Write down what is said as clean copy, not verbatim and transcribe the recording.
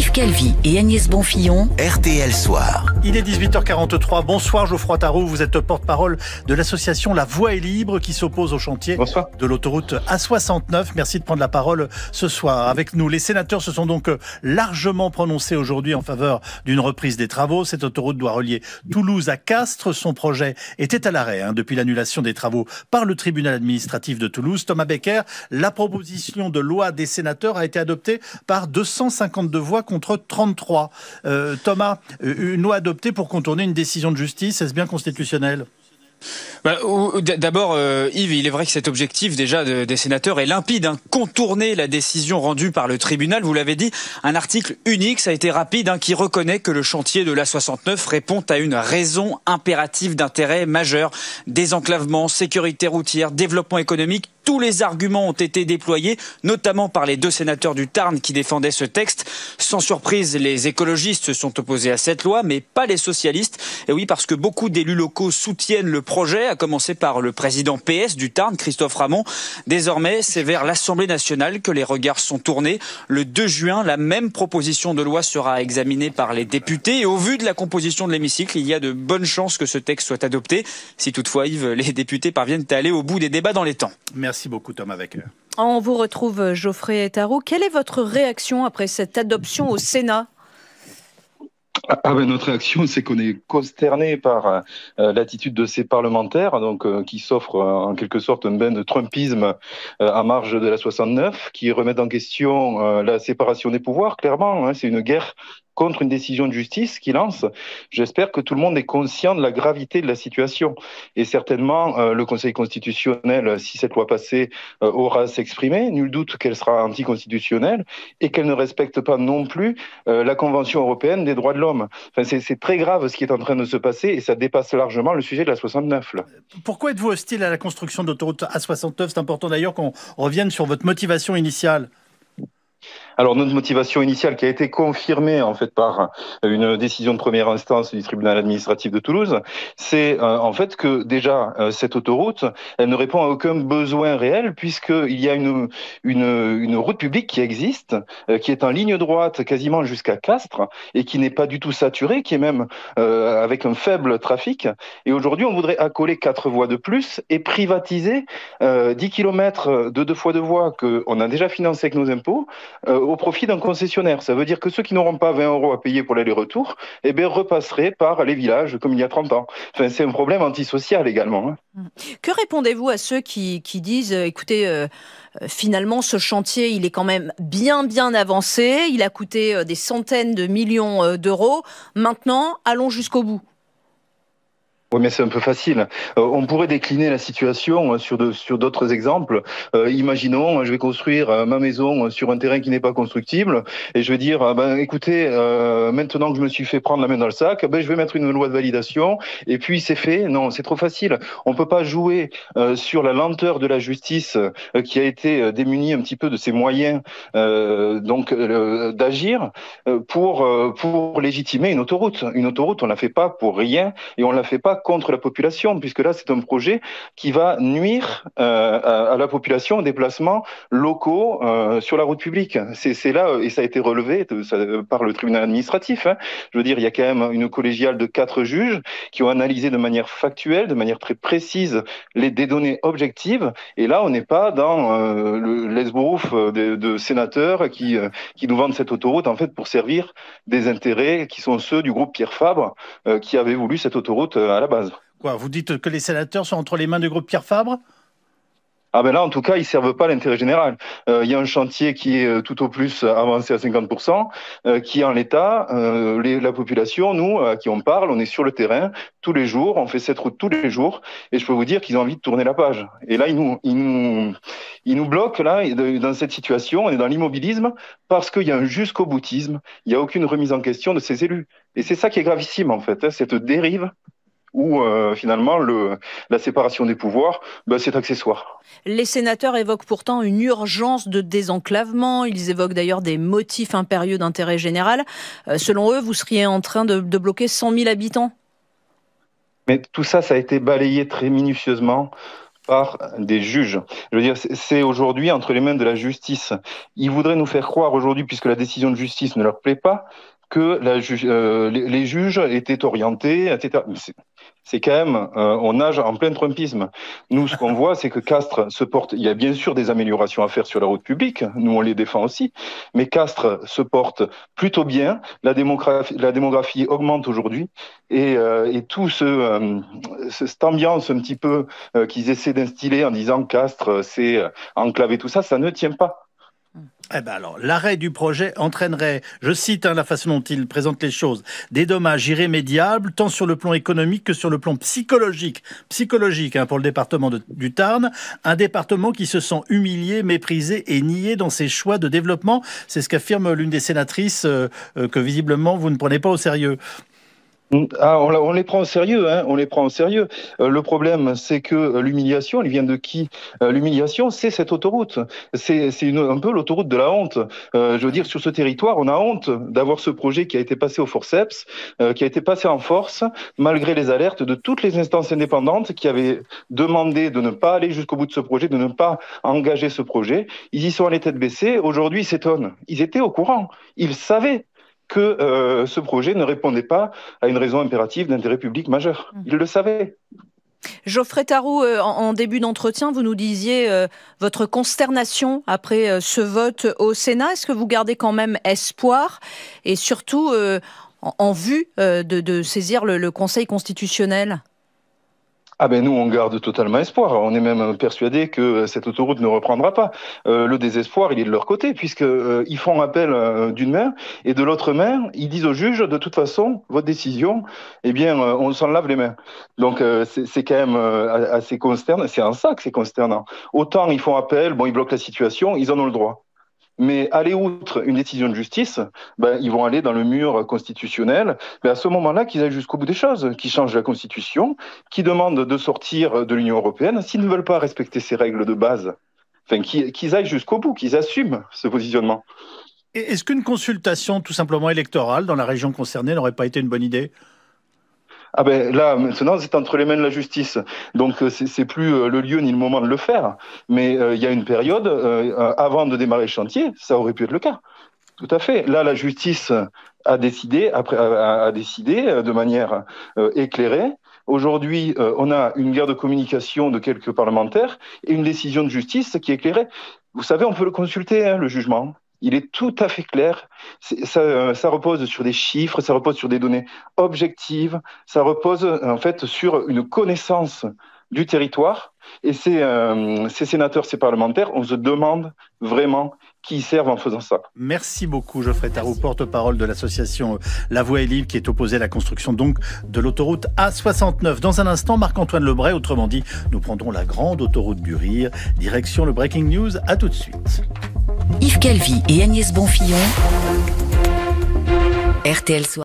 Yves Calvi et Agnès Bonfillon, RTL Soir. Il est 18h43. Bonsoir Geoffroy Tarot, vous êtes porte-parole de l'association La Voie est libre qui s'oppose au chantier de l'autoroute A69. Merci de prendre la parole ce soir avec nous. Les sénateurs se sont donc largement prononcés aujourd'hui en faveur d'une reprise des travaux. Cette autoroute doit relier Toulouse à Castres. Son projet était à l'arrêt depuis l'annulation des travaux par le tribunal administratif de Toulouse. Thomas Becker, la proposition de loi des sénateurs a été adoptée par 252 voix contre 33. Thomas, une loi adoptée pour contourner une décision de justice, est-ce bien constitutionnel ? D'abord, Yves, il est vrai que cet objectif déjà des sénateurs est limpide, contourner la décision rendue par le tribunal. Vous l'avez dit, un article unique, ça a été rapide, qui reconnaît que le chantier de l'A69 répond à une raison impérative d'intérêt majeur. Désenclavement, sécurité routière, développement économique. Tous les arguments ont été déployés, notamment par les deux sénateurs du Tarn qui défendaient ce texte. Sans surprise, les écologistes se sont opposés à cette loi, mais pas les socialistes. Et oui, parce que beaucoup d'élus locaux soutiennent le projet, à commencer par le président PS du Tarn, Christophe Ramon. Désormais, c'est vers l'Assemblée nationale que les regards sont tournés. Le 2 juin, la même proposition de loi sera examinée par les députés. Et au vu de la composition de l'hémicycle, il y a de bonnes chances que ce texte soit adopté. Si toutefois, Yves, les députés parviennent à aller au bout des débats dans les temps. Merci beaucoup Thomas Becker. On vous retrouve Geoffroy Tarot. Quelle est votre réaction après cette adoption au Sénat ? Notre réaction, c'est qu'on est consterné par l'attitude de ces parlementaires, qui s'offrent en quelque sorte un bain de trumpisme à marge de la 69, qui remettent en question la séparation des pouvoirs. Clairement, c'est une guerre contre une décision de justice qui lance. J'espère que tout le monde est conscient de la gravité de la situation. Et certainement, le Conseil constitutionnel, si cette loi passée, aura à s'exprimer. Nul doute qu'elle sera anticonstitutionnelle et qu'elle ne respecte pas non plus la Convention européenne des droits de l'homme. Enfin, c'est très grave ce qui est en train de se passer et ça dépasse largement le sujet de la 69. Là. Pourquoi êtes-vous hostile à la construction de l'autoroute A69 ? C'est important d'ailleurs qu'on revienne sur votre motivation initiale. Alors notre motivation initiale qui a été confirmée en fait par une décision de première instance du tribunal administratif de Toulouse, c'est en fait que déjà cette autoroute, elle ne répond à aucun besoin réel puisqu'il y a une route publique qui existe, qui est en ligne droite quasiment jusqu'à Castres et qui n'est pas du tout saturée, qui est même avec un faible trafic. Et aujourd'hui, on voudrait accoler 4 voies de plus et privatiser 10 km de 2 fois 2 voies qu'on a déjà financé avec nos impôts au profit d'un concessionnaire. Ça veut dire que ceux qui n'auront pas 20 € à payer pour l'aller-retour, repasseraient par les villages comme il y a 30 ans. Enfin, c'est un problème antisocial également. Que répondez-vous à ceux qui disent, écoutez, finalement ce chantier il est quand même bien avancé, il a coûté des centaines de millions d'euros, maintenant allons jusqu'au bout. Oui, mais c'est un peu facile. On pourrait décliner la situation sur d'autres exemples. Imaginons, je vais construire ma maison sur un terrain qui n'est pas constructible et je vais dire, écoutez, maintenant que je me suis fait prendre la main dans le sac, je vais mettre une loi de validation et puis c'est fait. Non, c'est trop facile. On peut pas jouer sur la lenteur de la justice qui a été démunie un petit peu de ses moyens d'agir pour légitimer une autoroute. Une autoroute, on la fait pas pour rien et on la fait pas contre la population, puisque là, c'est un projet qui va nuire à la population, aux déplacements locaux sur la route publique. C'est là, et ça a été relevé par le tribunal administratif. Je veux dire, il y a quand même une collégiale de 4 juges qui ont analysé de manière factuelle, de manière très précise, des données objectives. Et là, on n'est pas dans le l'esbrouf de sénateurs qui nous vendent cette autoroute, en fait, pour servir des intérêts qui sont ceux du groupe Pierre Fabre, qui avait voulu cette autoroute à la base. Quoi, vous dites que les sénateurs sont entre les mains du groupe Pierre Fabre ? Là, en tout cas, ils ne servent pas l'intérêt général. Il y a un chantier qui est tout au plus avancé à 50%, qui est en l'état. La population, nous, à qui on parle, on est sur le terrain tous les jours, on fait cette route tous les jours, et je peux vous dire qu'ils ont envie de tourner la page. Et là, ils nous bloquent là, dans cette situation, on est dans l'immobilisme, parce qu'il y a un jusqu'au boutisme, il n'y a aucune remise en question de ces élus. Et c'est ça qui est gravissime, en fait, cette dérive où finalement la séparation des pouvoirs, c'est accessoire. Les sénateurs évoquent pourtant une urgence de désenclavement, ils évoquent d'ailleurs des motifs impérieux d'intérêt général. Selon eux, vous seriez en train de bloquer 100 000 habitants ? Mais tout ça, ça a été balayé très minutieusement par des juges. Je veux dire, c'est aujourd'hui entre les mains de la justice. Ils voudraient nous faire croire aujourd'hui, puisque la décision de justice ne leur plaît pas, que les juges étaient orientés, etc. C'est quand même, on nage en plein trumpisme. Nous, ce qu'on voit, c'est que Castres se porte. Il y a bien sûr des améliorations à faire sur la route publique. Nous, on les défend aussi. Mais Castres se porte plutôt bien. La démographie augmente aujourd'hui. Et tout cette ambiance un petit peu qu'ils essaient d'instiller en disant Castres, c'est enclavé, tout ça, ça ne tient pas. Eh ben alors, l'arrêt du projet entraînerait, je cite la façon dont il présente les choses, des dommages irrémédiables, tant sur le plan économique que sur le plan psychologique. Psychologique pour le département du Tarn, un département qui se sent humilié, méprisé et nié dans ses choix de développement. C'est ce qu'affirme l'une des sénatrices que visiblement vous ne prenez pas au sérieux. Ah, on les prend au sérieux, on les prend au sérieux. Le problème, c'est que l'humiliation, elle vient de qui? L'humiliation, c'est cette autoroute. C'est un peu l'autoroute de la honte. Je veux dire, sur ce territoire, on a honte d'avoir ce projet qui a été passé au forceps, qui a été passé en force, malgré les alertes de toutes les instances indépendantes qui avaient demandé de ne pas aller jusqu'au bout de ce projet, de ne pas engager ce projet. Ils y sont allés tête baissée. Aujourd'hui, ils s'étonnent. Ils étaient au courant. Ils savaient que ce projet ne répondait pas à une raison impérative d'intérêt public majeur. Ils le savaient. Geoffrey Tharoux, en début d'entretien, vous nous disiez votre consternation après ce vote au Sénat. Est-ce que vous gardez quand même espoir et surtout en vue de saisir le Conseil constitutionnel ? Ah ben nous, on garde totalement espoir. On est même persuadé que cette autoroute ne reprendra pas. Le désespoir, il est de leur côté, puisqu'ils font appel d'une main, et de l'autre main, ils disent au juge, de toute façon, votre décision, eh bien, on s'en lave les mains. Donc, c'est quand même assez consternant. C'est en ça que c'est consternant. Autant ils font appel, ils bloquent la situation, ils en ont le droit. Mais aller outre une décision de justice, ils vont aller dans le mur constitutionnel. Mais à ce moment-là, qu'ils aillent jusqu'au bout des choses, qu'ils changent la Constitution, qu'ils demandent de sortir de l'Union européenne, s'ils ne veulent pas respecter ces règles de base, qu'ils aillent jusqu'au bout, qu'ils assument ce positionnement. Est-ce qu'une consultation tout simplement électorale dans la région concernée n'aurait pas été une bonne idée ? Ah ben là, maintenant, c'est entre les mains de la justice. Donc, c'est plus le lieu ni le moment de le faire. Mais il y a une période, avant de démarrer le chantier, ça aurait pu être le cas. Tout à fait. Là, la justice a décidé de manière éclairée. Aujourd'hui, on a une guerre de communication de quelques parlementaires et une décision de justice qui est éclairée. Vous savez, on peut le consulter, le jugement. Il est tout à fait clair. Ça repose sur des chiffres, ça repose sur des données objectives, ça repose en fait sur une connaissance du territoire. Et ces sénateurs, ces parlementaires, on se demande vraiment qui servent en faisant ça. Merci beaucoup Geoffrey Tharoux, porte-parole de l'association La Voie est libre, qui est opposée à la construction donc de l'autoroute A69. Dans un instant, Marc-Antoine Lebray, autrement dit, nous prendrons la grande autoroute du rire, direction le Breaking News. À tout de suite. Yves Calvi et Agnès Bonfillon, RTL Soir.